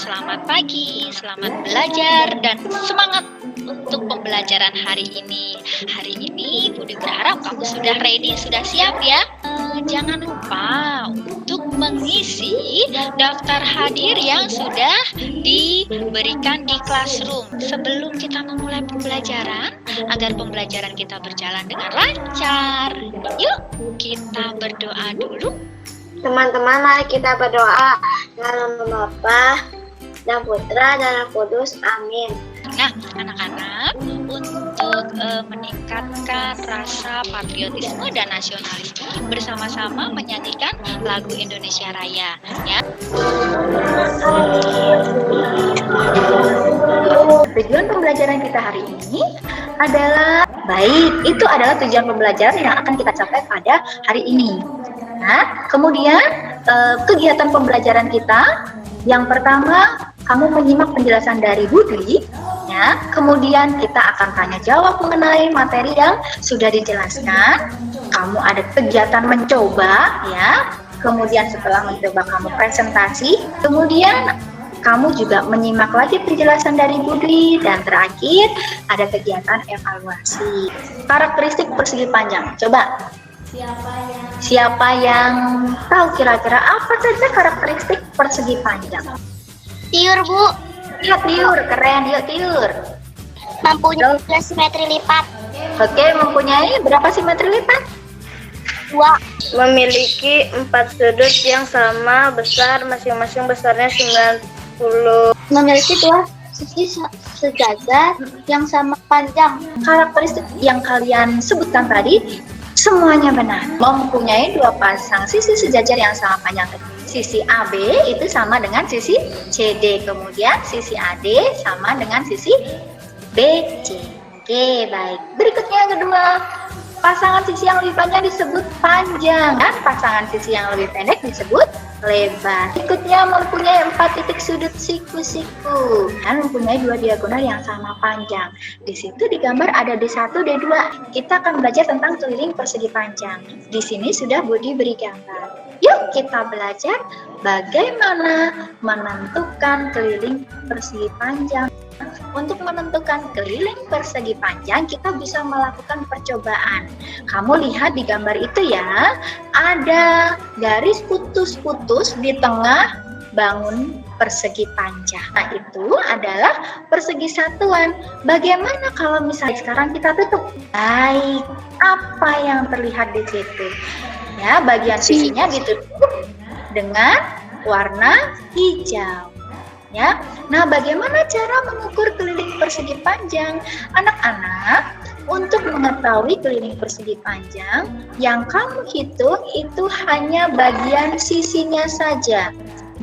selamat pagi, selamat belajar, dan semangat untuk pembelajaran hari ini. Hari ini Budi berharap kamu sudah ready, sudah siap ya. Jangan lupa untuk mengisi daftar hadir yang sudah diberikan di classroom. Sebelum kita memulai pembelajaran, agar pembelajaran kita berjalan dengan lancar, yuk kita berdoa dulu. Teman-teman, mari kita berdoa. Dalam nama Bapa dan Putra dan Roh Kudus. Amin. Nah, anak-anak, untuk meningkatkan rasa patriotisme dan nasionalisme, bersama-sama menyanyikan lagu Indonesia Raya, ya. Tujuan pembelajaran kita hari ini adalah baik. Itu adalah tujuan pembelajaran yang akan kita capai pada hari ini. Nah, kemudian kegiatan pembelajaran kita yang pertama, kamu menyimak penjelasan dari Budi, ya. Kemudian kita akan tanya jawab mengenai materi yang sudah dijelaskan. Kamu ada kegiatan mencoba, ya. Kemudian setelah mencoba kamu presentasi. Kemudian kamu juga menyimak lagi penjelasan dari Budi, dan terakhir ada kegiatan evaluasi. Karakteristik persegi panjang. Coba. Siapa yang tahu kira-kira apa saja karakteristik persegi panjang? Tiur, Bu. Ya, tiur, keren. Yuk, tiur. Mempunyai simetri lipat. Oke, mempunyai berapa simetri lipat? 2. Memiliki 4 sudut yang sama besar, masing-masing besarnya 90. Memiliki 2 sisi sejajar yang sama panjang. Karakteristik yang kalian sebutkan tadi semuanya benar. Mempunyai 2 pasang sisi sejajar yang sama panjang. Sisi AB itu sama dengan sisi CD. Kemudian sisi AD sama dengan sisi BC. Oke, baik. Berikutnya yang kedua. Pasangan sisi yang lebih panjang disebut panjang, dan pasangan sisi yang lebih pendek disebut lebar. Berikutnya mempunyai 4 titik sudut siku-siku, dan mempunyai 2 diagonal yang sama panjang. Di situ digambar ada D1, D2. Kita akan belajar tentang keliling persegi panjang. Di sini sudah Budi beri gambar. Yuk kita belajar bagaimana menentukan keliling persegi panjang. Untuk menentukan keliling persegi panjang, kita bisa melakukan percobaan. Kamu lihat di gambar itu ya, ada garis putus-putus di tengah bangun persegi panjang. Nah, itu adalah persegi satuan. Bagaimana kalau misalnya sekarang kita tutup? Baik, apa yang terlihat di situ? Ya, bagian sisinya ditutup dengan warna hijau. Ya. Nah, bagaimana cara mengukur keliling persegi panjang? Anak-anak, untuk mengetahui keliling persegi panjang, yang kamu hitung itu hanya bagian sisinya saja.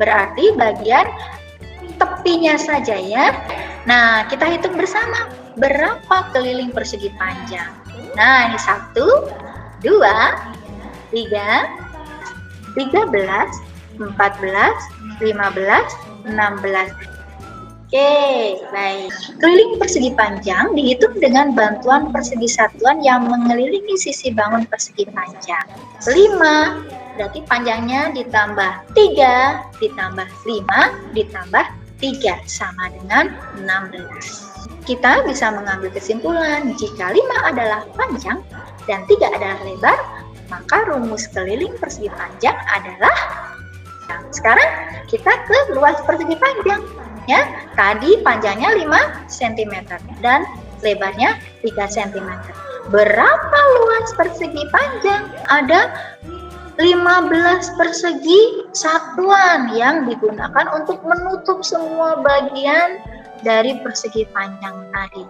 Berarti bagian tepinya saja ya. Nah, kita hitung bersama berapa keliling persegi panjang. Nah, ini 1, 2, 3, 13, 14, 15, 16. Oke, baik. Keliling persegi panjang dihitung dengan bantuan persegi satuan yang mengelilingi sisi bangun persegi panjang. 5, berarti panjangnya ditambah 3, ditambah 5, ditambah 3, sama dengan 16. Kita bisa mengambil kesimpulan jika 5 adalah panjang dan 3 adalah lebar, maka rumus keliling persegi panjang adalah. Sekarang kita ke luas persegi panjang. Ya, tadi panjangnya 5 cm dan lebarnya 3 cm. Berapa luas persegi panjang? Ada 15 persegi satuan yang digunakan untuk menutup semua bagian dari persegi panjang tadi.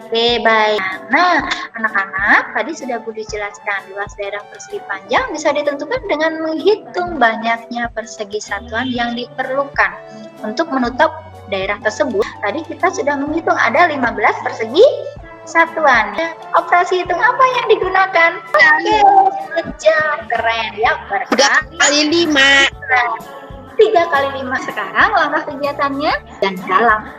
Oke, baik. Nah, anak-anak, tadi sudah Budi jelaskan luas daerah persegi panjang bisa ditentukan dengan menghitung banyaknya persegi satuan yang diperlukan untuk menutup daerah tersebut. Tadi kita sudah menghitung ada 15 persegi satuan. Operasi hitung apa yang digunakan? Oke, jam, keren ya. 3 kali 5. 3 kali 5. Sekarang langkah kegiatannya dan dalam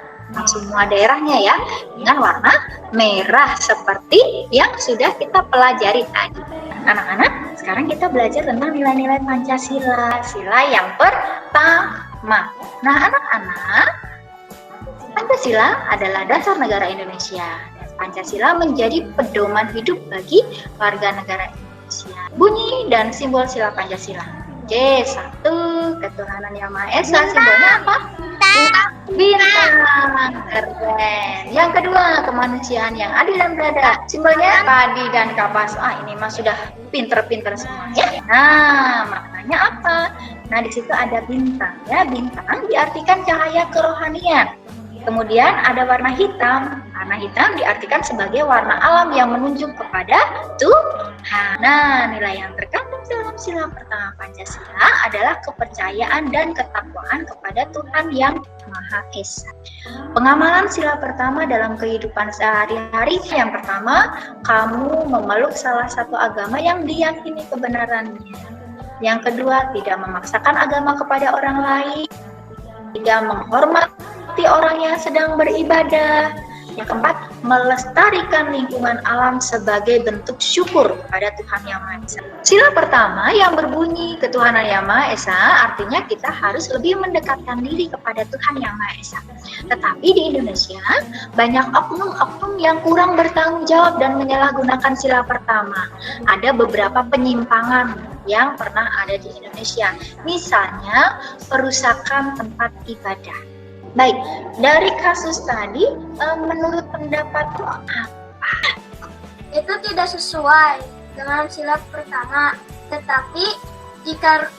semua daerahnya ya, dengan warna merah seperti yang sudah kita pelajari tadi. Anak-anak, sekarang kita belajar tentang nilai-nilai Pancasila. Sila yang pertama, Ma. Nah, anak-anak, Pancasila adalah dasar negara Indonesia. Pancasila menjadi pedoman hidup bagi warga negara Indonesia. Bunyi dan simbol sila Pancasila. Oke, 1, ketuhanan yang Maha Esa. Simbolnya apa? Bintang. Keren. Yang kedua, kemanusiaan yang adil dan beradab. Simbolnya padi dan kapas. Ini mah sudah pinter-pinter semuanya. Nah, maknanya apa? Nah, di situ ada bintang. Ya, bintang diartikan cahaya kerohanian. Kemudian ada warna hitam. Warna hitam diartikan sebagai warna alam yang menunjuk kepada Tuhan. Nah, nilai yang terkandung dalam sila pertama Pancasila adalah kepercayaan dan ketakwaan kepada Tuhan yang Maha Esa. Pengamalan sila pertama dalam kehidupan sehari-hari. Yang pertama, kamu memeluk salah satu agama yang diyakini kebenarannya. Yang kedua, tidak memaksakan agama kepada orang lain. Tidak menghormati orang yang sedang beribadah. Yang keempat, melestarikan lingkungan alam sebagai bentuk syukur kepada Tuhan Yang Maha Esa. Sila pertama yang berbunyi ketuhanan Yang Maha Esa artinya kita harus lebih mendekatkan diri kepada Tuhan Yang Maha Esa. Tetapi di Indonesia banyak oknum-oknum yang kurang bertanggung jawab dan menyalahgunakan sila pertama. Ada beberapa penyimpangan yang pernah ada di Indonesia. Misalnya perusakan tempat ibadah. Baik, dari kasus tadi, menurut pendapatmu apa? Itu tidak sesuai dengan sila pertama. Tetapi jika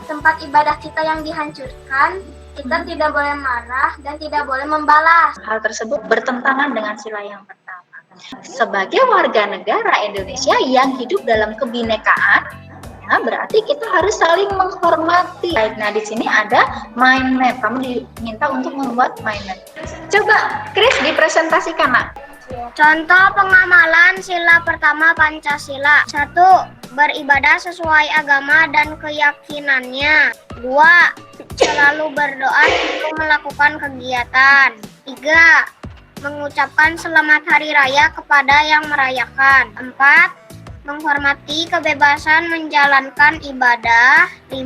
tempat ibadah kita yang dihancurkan, kita tidak boleh marah dan tidak boleh membalas. Hal tersebut bertentangan dengan sila yang pertama. Sebagai warga negara Indonesia yang hidup dalam kebinekaan, ya, berarti kita harus saling menghormati. Baik, nah di sini ada mind map. Kamu diminta untuk membuat mind map. Coba, Chris, dipresentasikan, Nak. Contoh pengamalan sila pertama Pancasila. 1. Beribadah sesuai agama dan keyakinannya. 2. Selalu berdoa sebelum melakukan kegiatan. 3. Mengucapkan selamat hari raya kepada yang merayakan. 4. Menghormati kebebasan menjalankan ibadah. 5.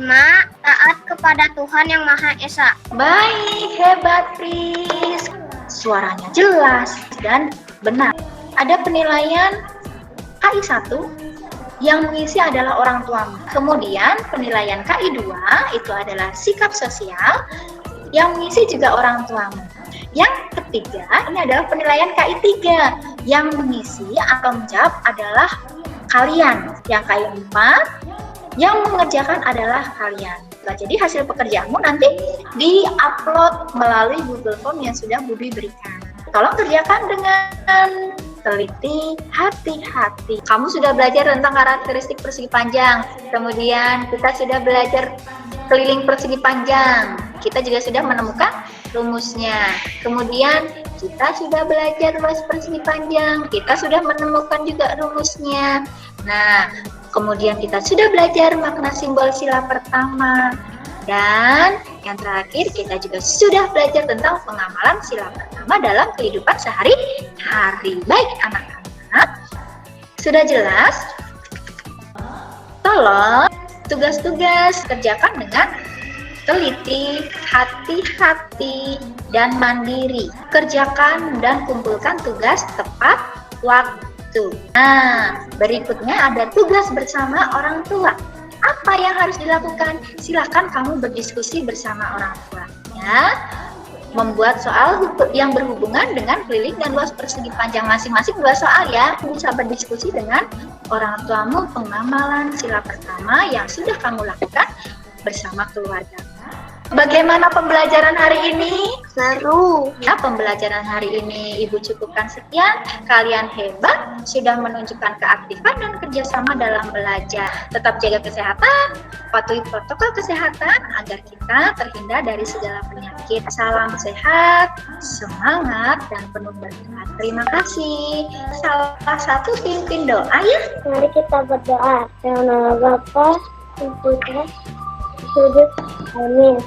Taat kepada Tuhan Yang Maha Esa. Baik, hebat, Chris. Suaranya jelas dan benar. Ada penilaian KI 1 yang mengisi adalah orang tuamu. Kemudian penilaian KI 2 itu adalah sikap sosial yang mengisi juga orang tuamu. Yang ketiga, ini adalah penilaian KI 3 yang mengisi atau menjawab adalah kalian. Yang KI 4 yang mengerjakan adalah kalian. Nah, jadi hasil pekerjaanmu nanti di-upload melalui Google Form yang sudah Budi berikan. Tolong kerjakan dengan teliti, hati-hati. Kamu sudah belajar tentang karakteristik persegi panjang. Kemudian kita sudah belajar keliling persegi panjang. Kita juga sudah menemukan rumusnya. Kemudian kita sudah belajar luas persegi panjang. Kita sudah menemukan juga rumusnya. Nah, kemudian kita sudah belajar makna simbol sila pertama. Dan yang terakhir kita juga sudah belajar tentang pengamalan sila pertama dalam kehidupan sehari-hari. Baik anak-anak, sudah jelas? Tolong tugas-tugas kerjakan dengan teliti, hati-hati, dan mandiri. Kerjakan dan kumpulkan tugas tepat waktu. Nah, berikutnya ada tugas bersama orang tua. Apa yang harus dilakukan? Silakan kamu berdiskusi bersama orang tua. Ya, membuat soal yang berhubungan dengan keliling dan luas persegi panjang masing-masing 2 soal ya. Bisa berdiskusi dengan orang tuamu pengamalan sila pertama yang sudah kamu lakukan bersama keluarga. Bagaimana pembelajaran hari ini? Seru. Ya, pembelajaran hari ini Ibu cukupkan sekian. Kalian hebat, sudah menunjukkan keaktifan dan kerjasama dalam belajar. Tetap jaga kesehatan, patuhi protokol kesehatan agar kita terhindar dari segala penyakit. Salam sehat, semangat, dan penuh berkah. Terima kasih. Salah satu pimpin doa ya. Mari kita berdoa. Dalam nama Bapa, Ibu, dan Sudut. Amin.